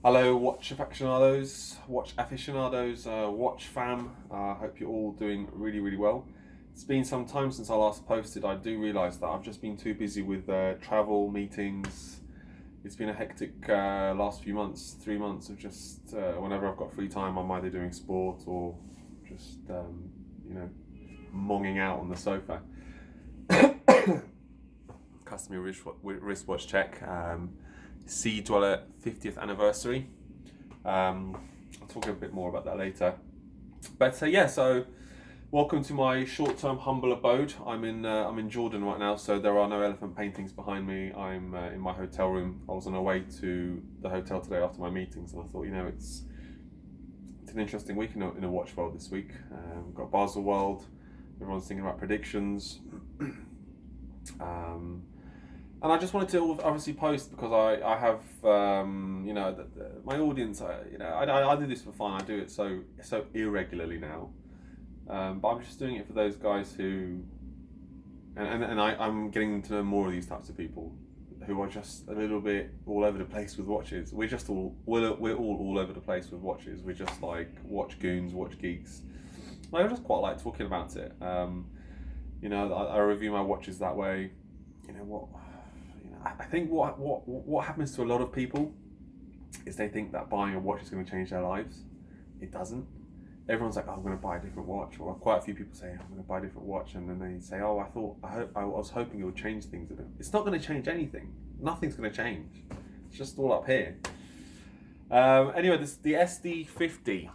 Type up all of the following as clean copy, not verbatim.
Hello, watch aficionados, watch fam. I hope you're all doing really, really well. It's been some time since I last posted. I do realise that I've just been too busy with travel, meetings. It's been a hectic last few months, 3 months of just whenever I've got free time, I'm either doing sport or just, monging out on the sofa. Customary wristwatch check. Sea Dweller 50th anniversary. I'll talk a bit more about that later. But so welcome to my short-term humble abode. I'm in Jordan right now, so there are no elephant paintings behind me. I'm in my hotel room. I was on my way to the hotel today after my meetings, and I thought, it's an interesting week in a watch world this week. We've got Baselworld. Everyone's thinking about predictions. And I just wanted to obviously post because I have my audience. I do this for fun. I do it so irregularly now, but I'm just doing it for those guys who, I'm getting to know more of these types of people who are just a little bit all over the place with watches. We're all over the place with watches. We're just like watch goons, watch geeks. I just quite like talking about it. I review my watches that way. I think what happens to a lot of people is they think that buying a watch is going to change their lives. It doesn't. Everyone's like, I'm going to buy a different watch, or quite a few people say, I'm going to buy a different watch, and then they say, I was hoping it would change things a bit. It's not going to change anything. Nothing's going to change. It's just all up here. Anyway, this the SD50.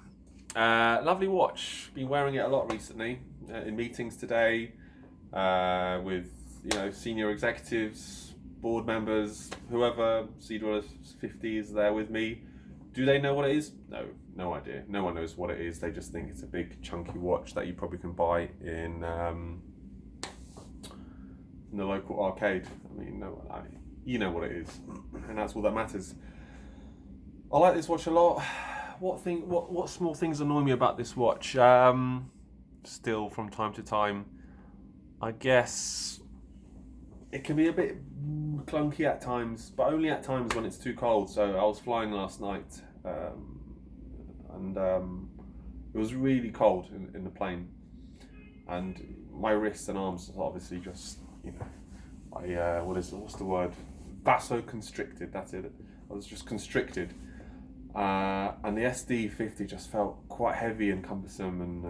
Lovely watch. Been wearing it a lot recently in meetings today with senior executives, board members, whoever. Sea 50 is there with me. Do they know what it is? No idea. No one knows what it is. They just think it's a big chunky watch that you probably can buy in the local arcade. You know what it is, and that's all that matters. I like this watch a lot. What small things annoy me about this watch? Still from time to time, I guess it can be a bit clunky at times, but only at times when it's too cold. So I was flying last night, and it was really cold in the plane, and my wrists and arms obviously just what's the word? Vasoconstricted. That's it. I was just constricted. And the SD50 just felt quite heavy and cumbersome, and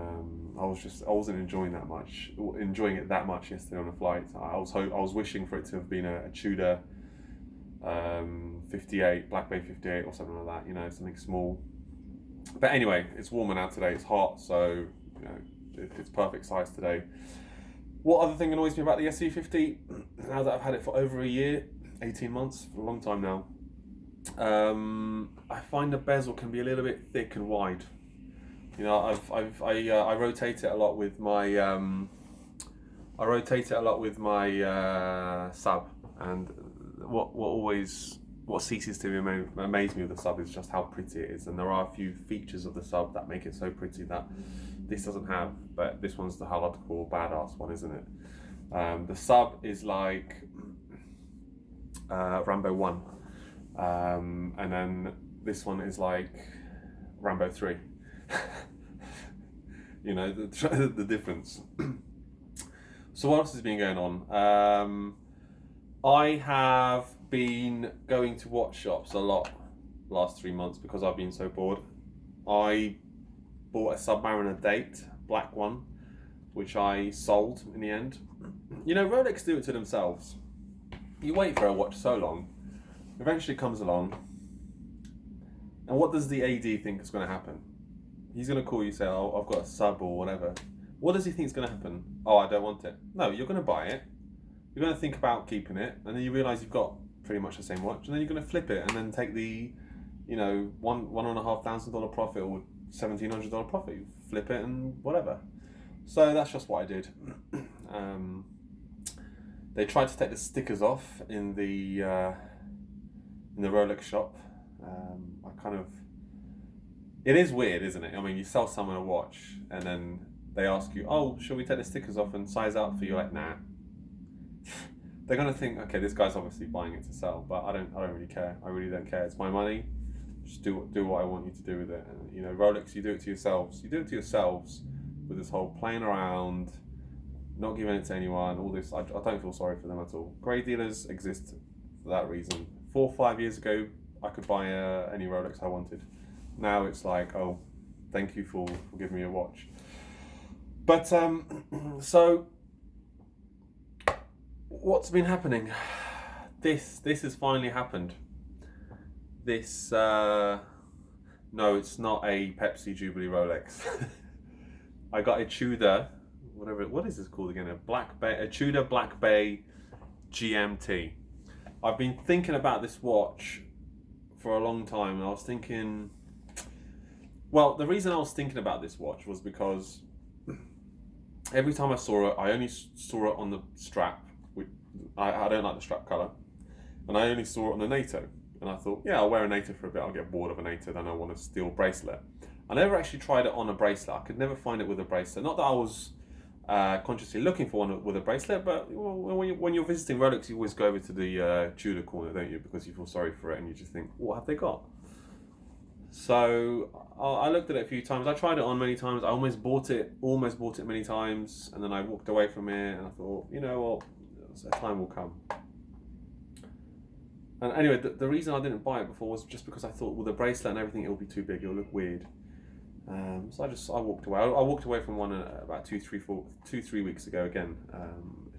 I wasn't enjoying it that much yesterday on the flight. I was wishing for it to have been a Tudor 58, Black Bay 58 or something like that. Something small. But anyway, it's warmer now today. It's hot, so it's perfect size today. What other thing annoys me about the SD50? Now that I've had it for over a year, 18 months, for a long time now. I find the bezel can be a little bit thick and wide. I rotate it a lot with my sub, and what ceases to amaze me with the sub is just how pretty it is. And there are a few features of the sub that make it so pretty that this doesn't have, but this one's the hardcore badass one, isn't it? The sub is like Rambo 1. And then this one is like Rambo 3. The difference. So what else has been going on? I have been going to watch shops a lot last 3 months because I've been so bored. I bought a Submariner date, black one, which I sold in the end. Rolex do it to themselves. You wait for a watch so long, eventually comes along, and what does the AD think is going to happen? He's going to call you, say, I've got a sub or whatever. What does he think is going to happen? Oh, I don't want it. No, you're going to buy it. You're going to think about keeping it, and then you realise you've got pretty much the same watch, and then you're going to flip it and then take the, $1,500 profit or $1,700 profit. You flip it and whatever. So that's just what I did. They tried to take the stickers off in the Rolex shop. It is weird, isn't it? You sell someone a watch and then they ask you, oh, shall we take the stickers off and size out for you? Like, nah. They're gonna think, okay, this guy's obviously buying it to sell, but I don't really care. I really don't care. It's my money. Just do what I want you to do with it. And, you know, Rolex, you do it to yourselves. You do it to yourselves with this whole playing around, not giving it to anyone, all this. I don't feel sorry for them at all. Grey dealers exist for that reason. 4 or 5 years ago, I could buy any Rolex I wanted. Now it's like, oh, thank you for giving me a watch. But so what's been happening? This has finally happened. This no, it's not a Pepsi Jubilee Rolex. I got a Tudor, what is this called again? A Tudor Black Bay GMT. I've been thinking about this watch for a long time. I was thinking, well, the reason I was thinking about this watch was because every time I saw it, I only saw it on the strap. I don't like the strap colour, and I only saw it on a NATO. And I thought, yeah, I'll wear a NATO for a bit. I'll get bored of a NATO, then I want a steel bracelet. I never actually tried it on a bracelet. I could never find it with a bracelet. Not that I was consciously looking for one with a bracelet, but when you're visiting Rolex, you always go over to the Tudor corner, don't you? Because you feel sorry for it and you just think, what have they got? So I looked at it a few times. I tried it on many times. I almost bought it many times, and then I walked away from it and I thought, you know what, a time will come. And anyway, the reason I didn't buy it before was just because I thought with the bracelet and everything, it'll be too big, it'll look weird. So I walked away. I walked away from one about 2-3 weeks ago again, a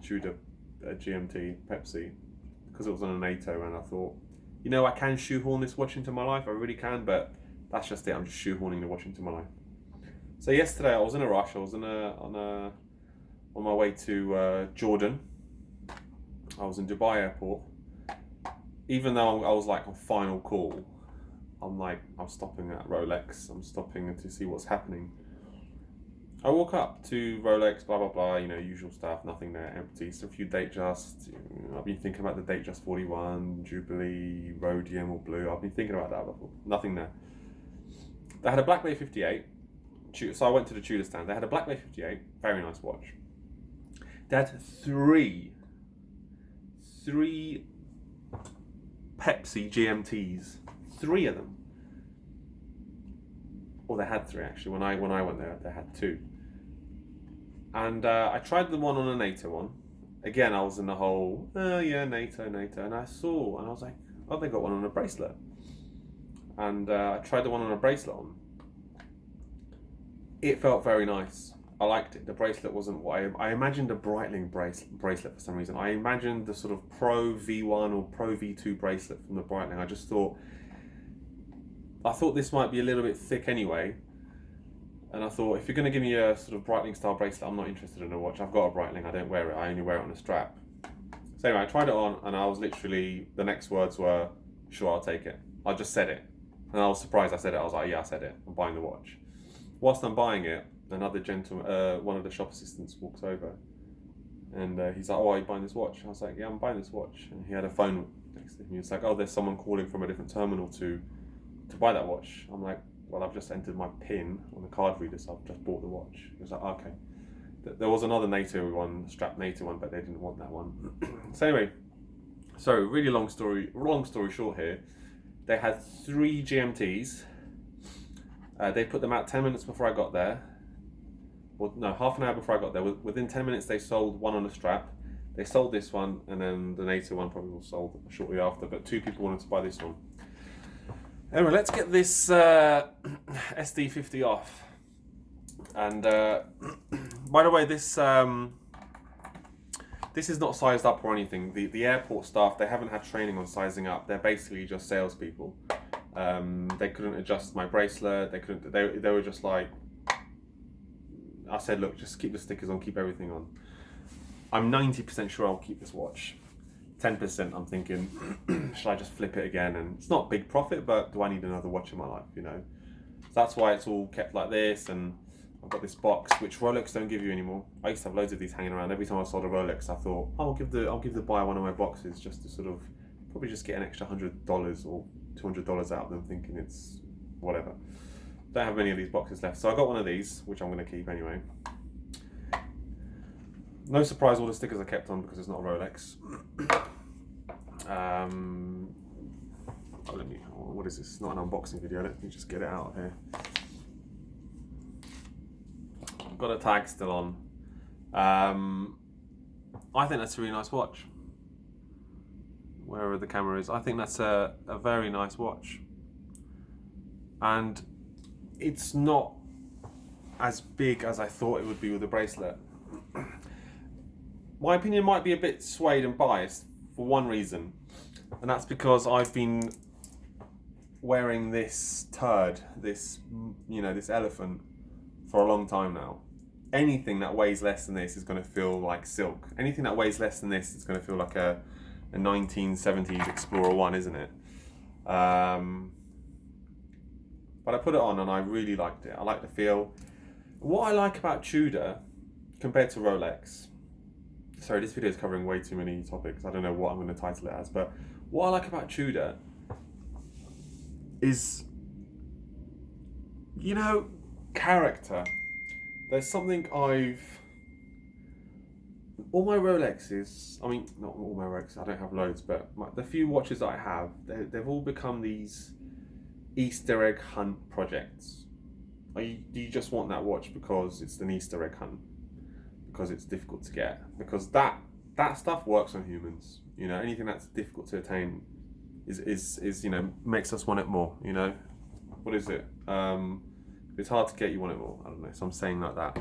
Tudor GMT Pepsi, because it was on a NATO, and I thought, you know, I can shoehorn this watch into my life, I really can, but that's just it, I'm just shoehorning the watch into my life. So yesterday I was in a rush, I was on my way to Jordan. I was in Dubai airport. Even though I was like on final call, I'm stopping at Rolex, I'm stopping to see what's happening. I walk up to Rolex, blah blah blah, you know, usual stuff, nothing there, empty. So a few Datejust. I've been thinking about the Datejust 41, Jubilee, Rhodium or Blue. I've been thinking about that before. Nothing there. They had a Black Bay 58. So I went to the Tudor stand. They had a Black Bay 58, very nice watch. They had three Pepsi GMTs, 3 of them. Well, they had 3 actually. When I went there, they had 2. And I tried the one on a NATO one. Again, I was in the whole, oh yeah, NATO, and I saw, and I was like, oh, they got one on a bracelet. And I tried the one on a bracelet on. It felt very nice. I liked it. The bracelet wasn't what I imagined a Breitling bracelet for some reason. I imagined the sort of Pro V1 or Pro V2 bracelet from the Breitling. I thought this might be a little bit thick anyway. And I thought, if you're going to give me a sort of Breitling style bracelet, I'm not interested in a watch. I've got a Breitling, I don't wear it. I only wear it on a strap. So anyway, I tried it on, and I was literally, the next words were, sure, I'll take it. I just said it. And I was surprised I said it. I was like, yeah, I said it. I'm buying the watch. Whilst I'm buying it, another gentleman, one of the shop assistants walks over, and he's like, oh, are you buying this watch? I was like, yeah, I'm buying this watch. And he had a phone next to him. He was like, oh, there's someone calling from a different terminal to buy that watch. I'm like, well, I've just entered my PIN on the card reader, so I've just bought the watch. He was like, okay. There was another NATO one, strap NATO one, but they didn't want that one. So anyway, really long story short here, they had 3 GMTs. They put them out 10 minutes before I got there. Well, no, half an hour before I got there. Within 10 minutes, they sold one on a strap. They sold this one, and then the NATO one probably was sold shortly after, but 2 people wanted to buy this one. Anyway, let's get this SD50 off. And by the way, this is not sized up or anything. The airport staff, they haven't had training on sizing up. They're basically just salespeople. They couldn't adjust my bracelet. They were just like, I said, look, just keep the stickers on, keep everything on. I'm 90% sure I'll keep this watch. 10% I'm thinking, should I just flip it again? And it's not big profit, but do I need another watch in my life, you know? So that's why it's all kept like this, and I've got this box, which Rolex don't give you anymore. I used to have loads of these hanging around. Every time I sold a Rolex, I thought, oh, I'll give the buyer one of my boxes just to sort of, probably just get an extra $100 or $200 out of them, thinking it's whatever. Don't have many of these boxes left, so I got one of these, which I'm going to keep anyway. No surprise, all the stickers are kept on because it's not a Rolex. what is this? It's not an unboxing video. Let me just get it out of here. Got a tag still on. I think that's a really nice watch. Wherever the camera is, I think that's a very nice watch. And it's not as big as I thought it would be with the bracelet. My opinion might be a bit swayed and biased for one reason, and that's because I've been wearing this turd, this elephant, for a long time now. Anything that weighs less than this is going to feel like silk. Anything that weighs less than this is going to feel like a 1970s Explorer 1, isn't it? But I put it on and I really liked it. I like the feel. What I like about Tudor compared to Rolex, sorry, this video is covering way too many topics. I don't know what I'm going to title it as, but what I like about Tudor is, character. There's something all my Rolexes, I mean, not all my Rolexes, I don't have loads, but the few watches that I have, they've all become these Easter egg hunt projects. Do you just want that watch because it's an Easter egg hunt? Because it's difficult to get? Because that stuff works on humans. Anything that's difficult to attain is makes us want it more. What is it? It's hard to get, you want it more. I don't know. So I'm saying like that.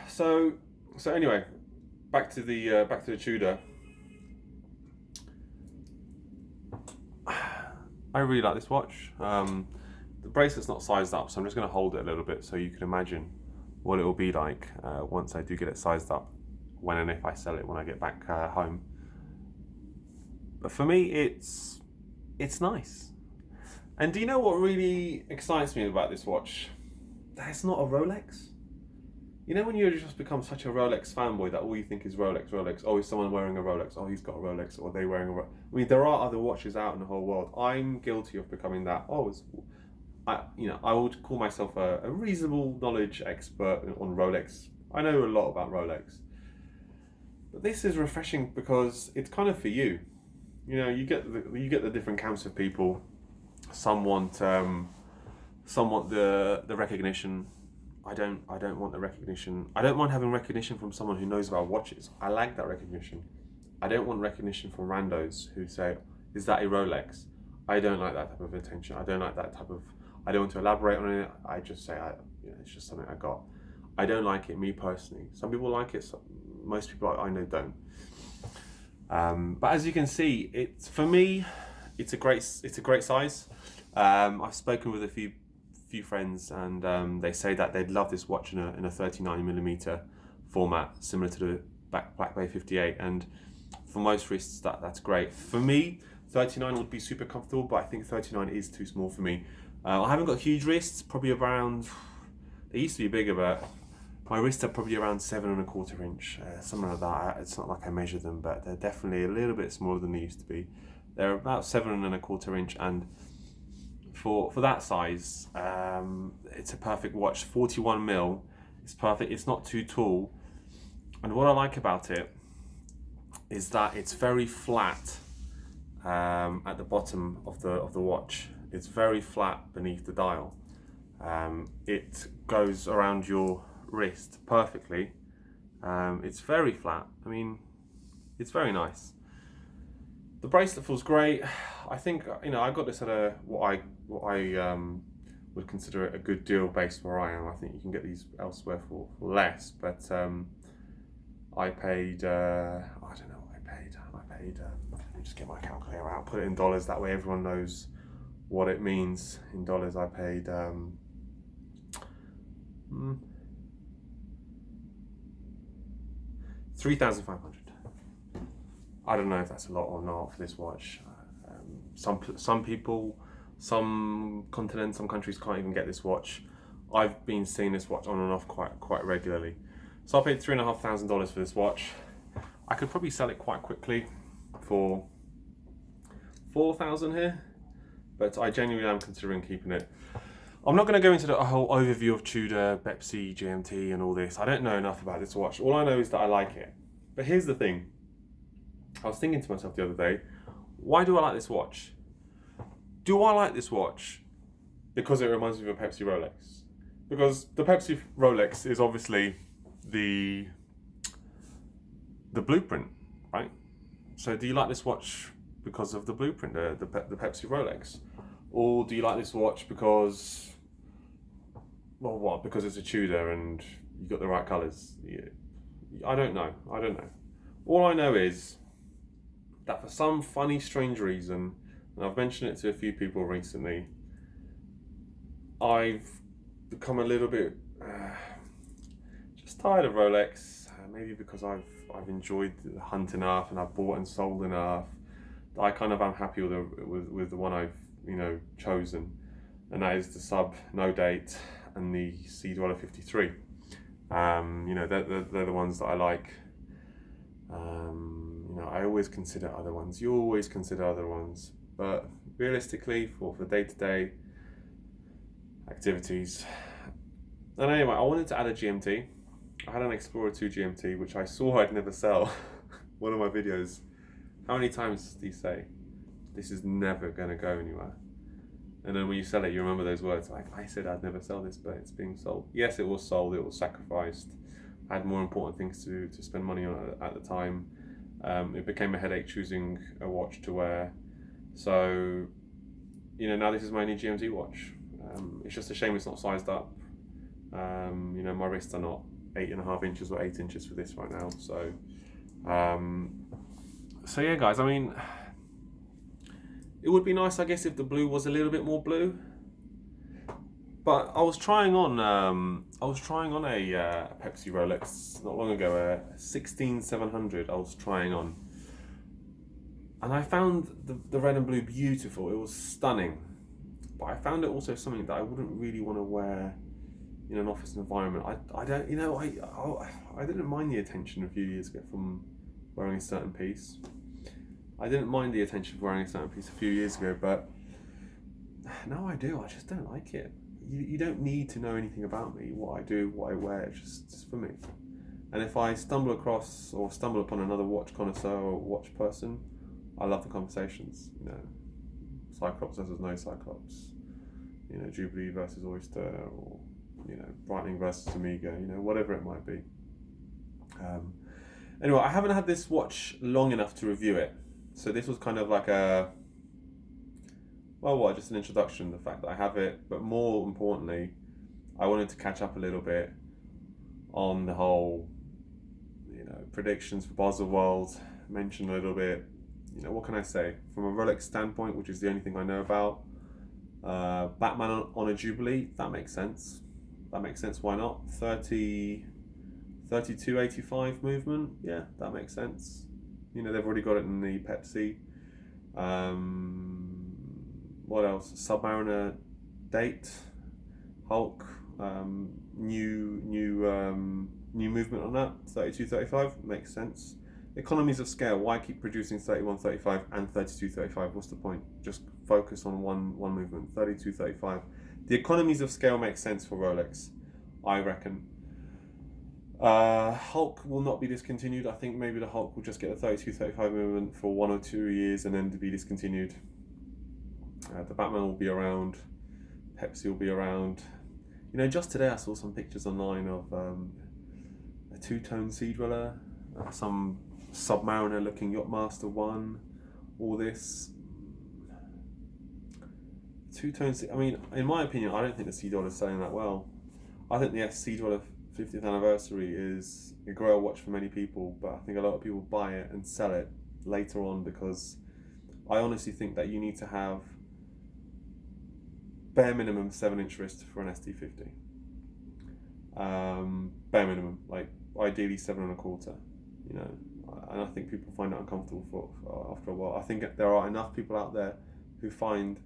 So anyway, back to the Tudor. I really like this watch. The bracelet's not sized up, so I'm just going to hold it a little bit so you can imagine what it will be like once I do get it sized up, when and if I sell it when I get back home. But for me, it's nice. And do you know what really excites me about this watch? That it's not a Rolex. When you just become such a Rolex fanboy that all you think is Rolex, Rolex. Oh, is someone wearing a Rolex? Oh, he's got a Rolex. Or they wearing a Rolex. I mean, there are other watches out in the whole world. I'm guilty of becoming that. I would call myself a reasonable knowledge expert on Rolex. I know a lot about Rolex. But this is refreshing because it's kind of for you. You get the different camps of people. Some want the recognition. I don't want the recognition. I don't mind having recognition from someone who knows about watches. I like that recognition. I don't want recognition from randos who say, "Is that a Rolex?" I don't like that type of attention. I don't like that type of. I don't want to elaborate on it. I just say, it's just something I got. I don't like it, me personally. Some people like it. Most people I know don't. But as you can see, for me, it's a great size. I've spoken with a few friends, and they say that they'd love this watch in a 39mm format, similar to the Black Bay 58. And for most wrists, that's great. For me, 39 would be super comfortable, but I think 39 is too small for me. I haven't got huge wrists, probably around. They used to be bigger, but my wrists are probably around 7¼ inch, something like that. It's not like I measure them, but they're definitely a little bit smaller than they used to be. They're about 7¼ inch, and for that size, it's a perfect watch. 41mm, it's perfect. It's not too tall, and what I like about it is that it's very flat at the bottom of the watch. It's very flat beneath the dial. It goes around your wrist perfectly. It's very flat. I mean, it's very nice. The bracelet feels great. I think I got this at what I would consider a good deal based where I am. I think you can get these elsewhere for less, but I paid. I don't know what I paid. Let me just get my calculator out. Put it in dollars. That way everyone knows what it means in dollars. I paid. $3,500. I don't know if that's a lot or not for this watch. Some people, some continents, some countries can't even get this watch. I've been seeing this watch on and off quite regularly. So I paid $3,500 for this watch. I could probably sell it quite quickly for $4,000 here, but I genuinely am considering keeping it. I'm not going to go into the whole overview of Tudor, Pepsi, GMT and all this. I don't know enough about this watch. All I know is that I like it. But here's the thing. I was thinking to myself the other day, why do I like this watch? Do I like this watch because it reminds me of a Pepsi Rolex? Because the Pepsi Rolex is obviously the blueprint, right? So do you like this watch because of the blueprint, the Pepsi Rolex? Or do you like this watch because, well, what? Because it's a Tudor and you got the right colours? Yeah. I don't know. All I know is that for some funny, strange reason, and I've mentioned it to a few people recently, I've become a little bit just tired of Rolex. Maybe because I've enjoyed the hunt enough and I've bought and sold enough. I kind of am happy with the one I've chosen, and that is the sub no date and the Sea Dweller 53. They're the ones that I like. I always consider other ones. You always consider other ones, but realistically, for day-to-day activities. And anyway, I wanted to add a GMT. I had an Explorer 2 GMT, which I swore I'd never sell. One of my videos. How many times do you say, this is never going to go anywhere? And then when you sell it, you remember those words, like, I said I'd never sell this, but it's being sold. Yes, it was sold, it was sacrificed. I had more important things to spend money on at the time. It became a headache choosing a watch to wear. So, now this is my new GMT watch. It's just a shame it's not sized up. My wrists are not 8.5 inches or 8 inches for this right now. So yeah, guys, I mean, it would be nice, I guess, if the blue was a little bit more blue. But I was trying on a Pepsi Rolex not long ago, a 16700. I was trying on, and I found the red and blue beautiful. It was stunning, but I found it also something that I wouldn't really want to wear in an office environment. I didn't mind the attention a few years ago from wearing a certain piece. I didn't mind the attention for wearing a certain piece a few years ago, but now I do. I just don't like it. You don't need to know anything about me, what I do, what I wear. It's just for me. And if I stumble across or stumble upon another watch connoisseur or watch person, I love the conversations. Cyclops versus no Cyclops. Jubilee versus Oyster, or Breitling versus Omega. Whatever it might be. Anyway, I haven't had this watch long enough to review it, so this was kind of like just an introduction, the fact that I have it, but more importantly, I wanted to catch up a little bit on the whole, predictions for Baselworld, mention a little bit, what can I say, from a Rolex standpoint, which is the only thing I know about, Batman on a Jubilee, that makes sense, why not, 3285 movement, yeah, that makes sense, they've already got it in the Pepsi. What else? Submariner date, Hulk, new movement on that. 3235 makes sense. Economies of scale. Why keep producing 3135 and 3235? What's the point? Just focus on one movement. 3235. The economies of scale make sense for Rolex, I reckon. Hulk will not be discontinued. I think maybe the Hulk will just get a 3235 movement for 1 or 2 years and then be discontinued. The Batman will be around, Pepsi will be around. Just today I saw some pictures online of a two-tone Sea Dweller, some Submariner looking Yachtmaster 1, all this. Two-tone, in my opinion, I don't think the Sea Dweller is selling that well. I think the Sea Dweller 50th anniversary is a grail watch for many people, but I think a lot of people buy it and sell it later on, because I honestly think that you need to have bare minimum 7-inch wrist for an ST50. Bare minimum, like ideally 7.25. And I think people find it uncomfortable for after a while. I think there are enough people out there who find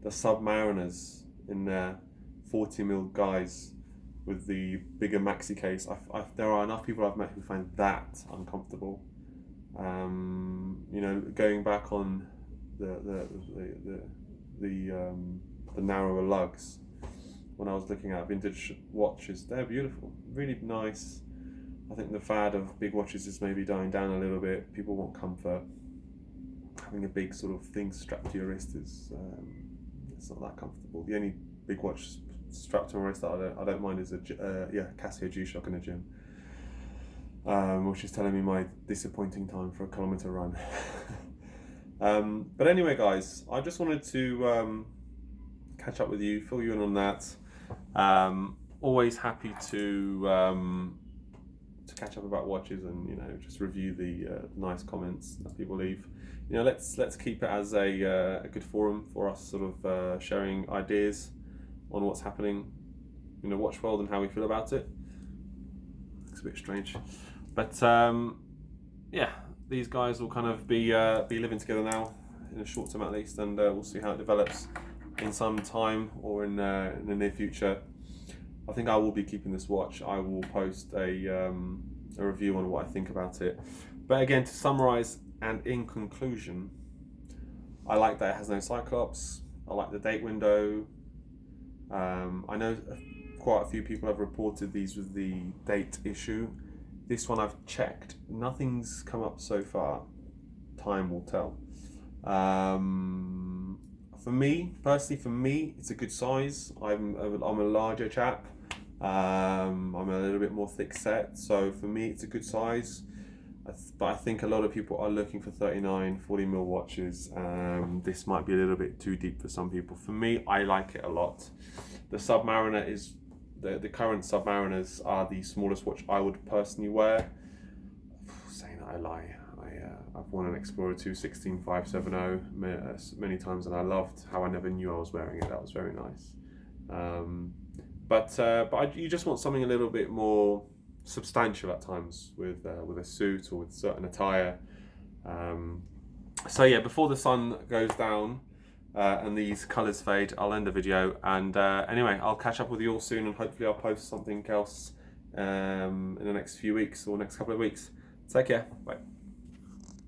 the Submariners in their 40mm guys with the bigger maxi case. There are enough people I've met who find that uncomfortable. Going back on the narrower lugs, when I was looking at vintage watches, they're beautiful, really nice. I think the fad of big watches is maybe dying down a little bit. People want comfort. having a big sort of thing strapped to your wrist is it's not that comfortable. The only big watch strapped to my wrist that I don't mind is a Casio G-Shock in a gym, which is telling me my disappointing time for a kilometre run. But anyway, guys, I just wanted to catch up with you, fill you in on that. Always happy to catch up about watches and, you know, just review the nice comments that people leave. You know, let's keep it as a good forum for us, sort of sharing ideas on what's happening in the watch world and how we feel about it. It's a bit strange, but yeah, these guys will kind of be living together now in the short term at least, and we'll see how it develops in some time or in the near future. I think I will be keeping this watch. I will post a review on what I think about it. But again, to summarize and in conclusion, I like that it has no Cyclops. I like the date window. I know quite a few people have reported these with the date issue. This one I've checked. Nothing's come up so far. Time will tell. For me, personally, it's a good size. I'm a larger chap. I'm a little bit more thick set, so for me it's a good size. But I think a lot of people are looking for 39, 40 mil watches. This might be a little bit too deep for some people. For me, I like it a lot. The Submariner is, the current Submariners are the smallest watch I would personally wear. Saying that I lie. I've worn an Explorer 2 16570 many times, and I loved how I never knew I was wearing it. That was very nice. But you just want something a little bit more substantial at times with a suit or with certain attire. So yeah, before the sun goes down and these colours fade, I'll end the video. And anyway, I'll catch up with you all soon, and hopefully I'll post something else in the next few weeks or next couple of weeks. Take care. Bye.